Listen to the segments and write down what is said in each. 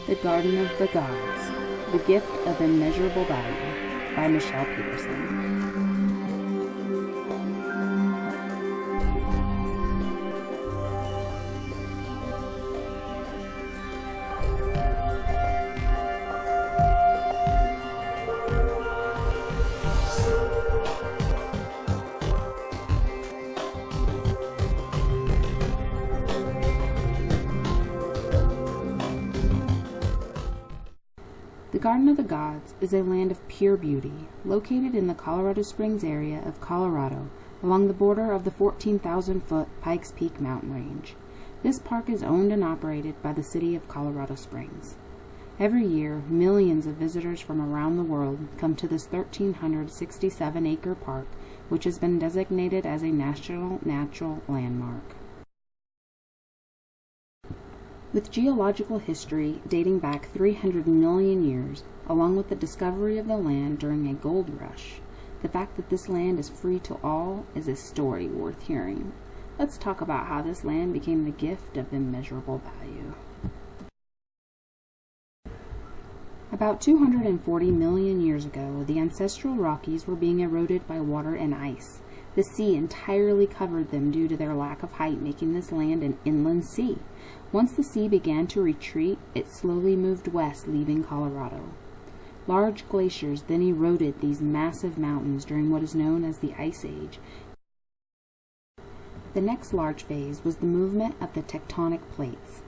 The Garden of the Gods, The Gift of Immeasurable Value by Michelle Peterson. The Garden of the Gods is a land of pure beauty, located in the Colorado Springs area of Colorado, along the border of the 14,000-foot Pikes Peak mountain range. This park is owned and operated by the city of Colorado Springs. Every year, millions of visitors from around the world come to this 1,367-acre park, which has been designated as a National Natural Landmark. With geological history dating back 300 million years, along with the discovery of the land during a gold rush, the fact that this land is free to all is a story worth hearing. Let's talk about how this land became the gift of immeasurable value. About 240 million years ago, the ancestral Rockies were being eroded by water and ice. The sea entirely covered them due to their lack of height, making this land an inland sea. Once the sea began to retreat, it slowly moved west, leaving Colorado. Large glaciers then eroded these massive mountains during what is known as the Ice Age. The next large phase was the movement of the tectonic plates.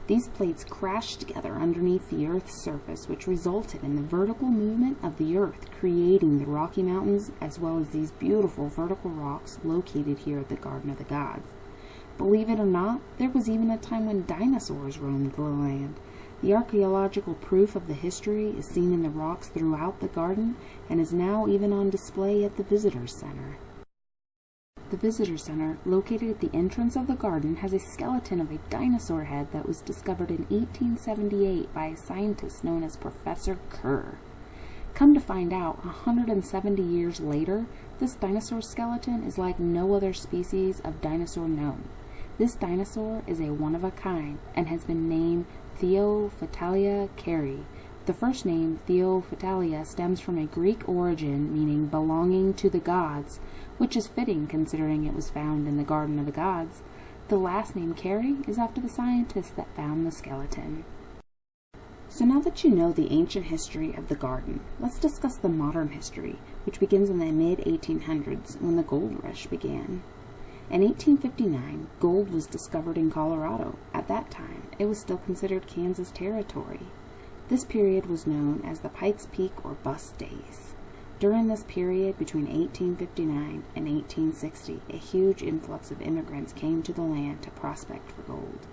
These plates crashed together underneath the Earth's surface, which resulted in the vertical movement of the Earth, creating the Rocky Mountains as well as these beautiful vertical rocks located here at the Garden of the Gods. Believe it or not, there was even a time when dinosaurs roamed the land. The archaeological proof of the history is seen in the rocks throughout the garden and is now even on display at the Visitors Center. The Visitors Center, located at the entrance of the garden, has a skeleton of a dinosaur head that was discovered in 1878 by a scientist known as Professor Kerr. Come to find out, 170 years later, this dinosaur skeleton is like no other species of dinosaur known. This dinosaur is a one-of-a-kind and has been named Theophytalia Carey. The first name, Theophytalia, stems from a Greek origin meaning belonging to the gods, which is fitting considering it was found in the Garden of the Gods. The last name, Carey, is after the scientist that found the skeleton. So now that you know the ancient history of the garden, let's discuss the modern history, which begins in the mid-1800s when the gold rush began. In 1859, gold was discovered in Colorado. At that time, it was still considered Kansas territory. This period was known as the Pikes Peak or Bust Days. During this period, between 1859 and 1860, a huge influx of immigrants came to the land to prospect for gold.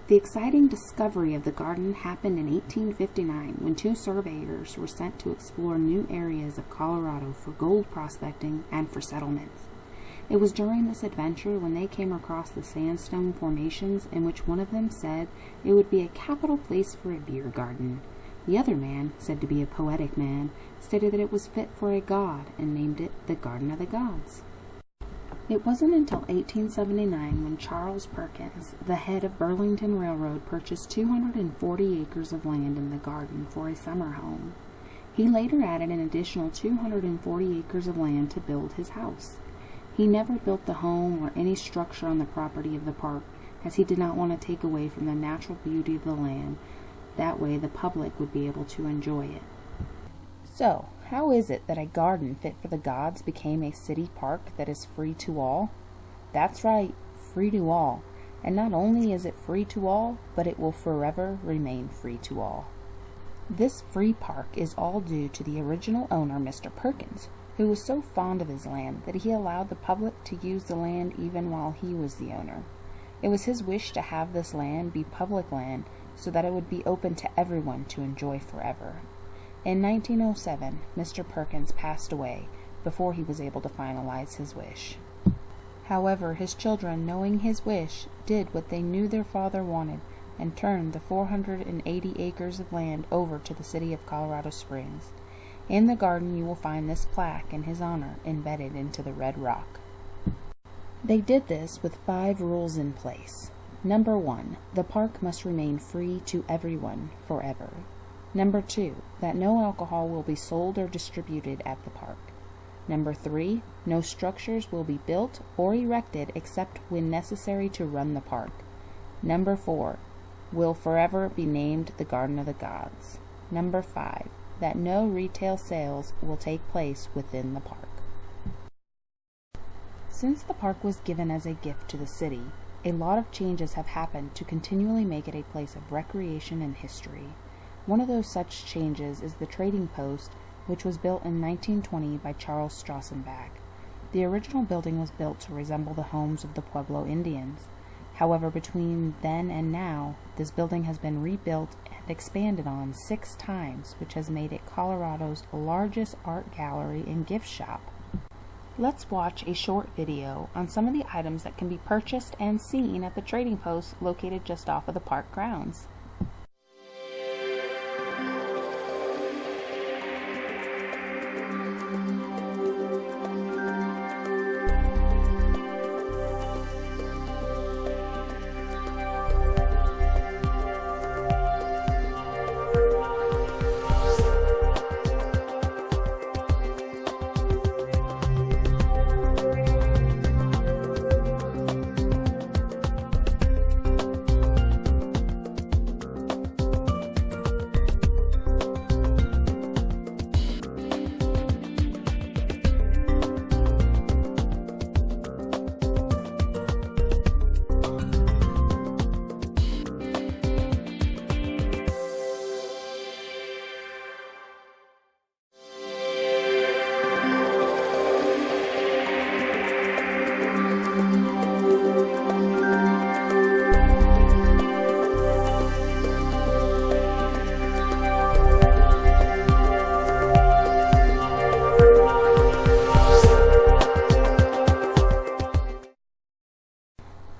The exciting discovery of the garden happened in 1859 when two surveyors were sent to explore new areas of Colorado for gold prospecting and for settlements. It was during this adventure when they came across the sandstone formations in which one of them said it would be a capital place for a beer garden. The other man, said to be a poetic man, stated that it was fit for a god and named it the Garden of the Gods. It wasn't until 1879 when Charles Perkins, the head of Burlington Railroad, purchased 240 acres of land in the garden for a summer home. He later added an additional 240 acres of land to build his house. He never built the home or any structure on the property of the park, as he did not want to take away from the natural beauty of the land. That way the public would be able to enjoy it. So, how is it that a garden fit for the gods became a city park that is free to all? That's right, free to all. And not only is it free to all, but it will forever remain free to all. This free park is all due to the original owner, Mr. Perkins, who was so fond of his land that he allowed the public to use the land even while he was the owner. It was his wish to have this land be public land so that it would be open to everyone to enjoy forever. In 1907, Mr. Perkins passed away before he was able to finalize his wish. However, his children, knowing his wish, did what they knew their father wanted and turned the 480 acres of land over to the city of Colorado Springs. In the garden you will find this plaque in his honor embedded into the red rock. They did this with 5 rules in place. Number 1, the park must remain free to everyone forever. Number 2, that no alcohol will be sold or distributed at the park. Number 3, no structures will be built or erected except when necessary to run the park. Number 4, will forever be named the Garden of the Gods. Number 5, that no retail sales will take place within the park. Since the park was given as a gift to the city, a lot of changes have happened to continually make it a place of recreation and history. One of those such changes is the trading post, which was built in 1920 by Charles Strassenbach. The original building was built to resemble the homes of the Pueblo Indians. However, between then and now, this building has been rebuilt and expanded on 6 times, which has made it Colorado's largest art gallery and gift shop. Let's watch a short video on some of the items that can be purchased and seen at the trading post located just off of the park grounds.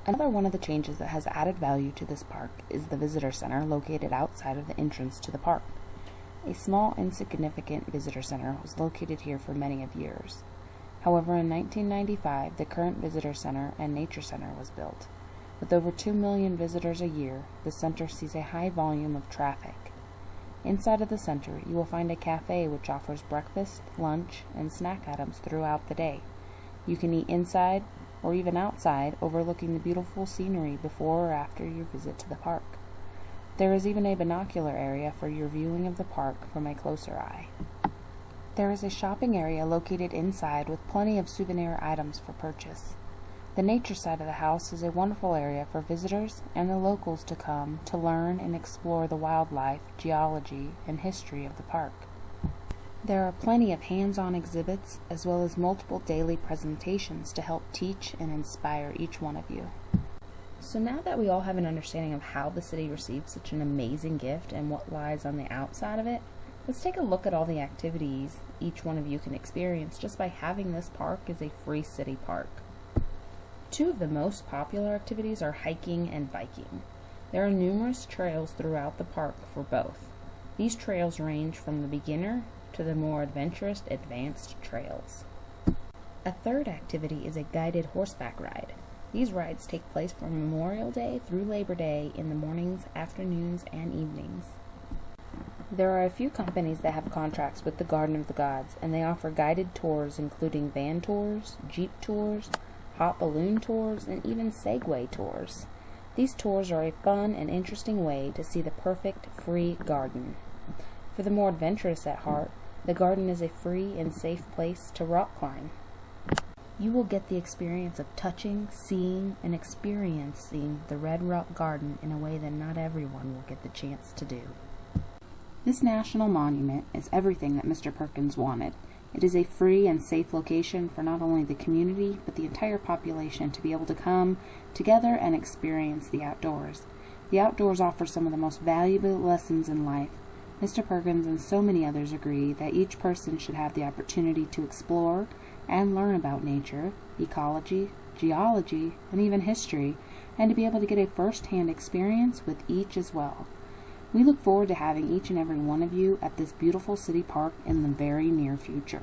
Another one of the changes that has added value to this park is the visitor center located outside of the entrance to the park. A small, insignificant visitor center was located here for many of years. However, in 1995, the current visitor center and nature center was built. With over 2 million visitors a year, the center sees a high volume of traffic. Inside of the center, you will find a cafe which offers breakfast, lunch, and snack items throughout the day. You can eat inside or even outside, overlooking the beautiful scenery before or after your visit to the park. There is even a binocular area for your viewing of the park from a closer eye. There is a shopping area located inside with plenty of souvenir items for purchase. The nature side of the house is a wonderful area for visitors and the locals to come to learn and explore the wildlife, geology, and history of the park. There are plenty of hands-on exhibits as well as multiple daily presentations to help teach and inspire each one of you. So now that we all have an understanding of how the city received such an amazing gift and what lies on the outside of it, let's take a look at all the activities each one of you can experience just by having this park as a free city park. 2 of the most popular activities are hiking and biking. There are numerous trails throughout the park for both. These trails range from the beginner to the more adventurous advanced trails. A 3rd activity is a guided horseback ride. These rides take place from Memorial Day through Labor Day in the mornings, afternoons, and evenings. There are a few companies that have contracts with the Garden of the Gods, and they offer guided tours including van tours, jeep tours, hot balloon tours, and even Segway tours. These tours are a fun and interesting way to see the perfect free garden. For the more adventurous at heart, the garden is a free and safe place to rock climb. You will get the experience of touching, seeing, and experiencing the Red Rock Garden in a way that not everyone will get the chance to do. This national monument is everything that Mr. Perkins wanted. It is a free and safe location for not only the community, but the entire population to be able to come together and experience the outdoors. The outdoors offer some of the most valuable lessons in life. Mr. Perkins and so many others agree that each person should have the opportunity to explore and learn about nature, ecology, geology, and even history, and to be able to get a first-hand experience with each as well. We look forward to having each and every one of you at this beautiful city park in the very near future.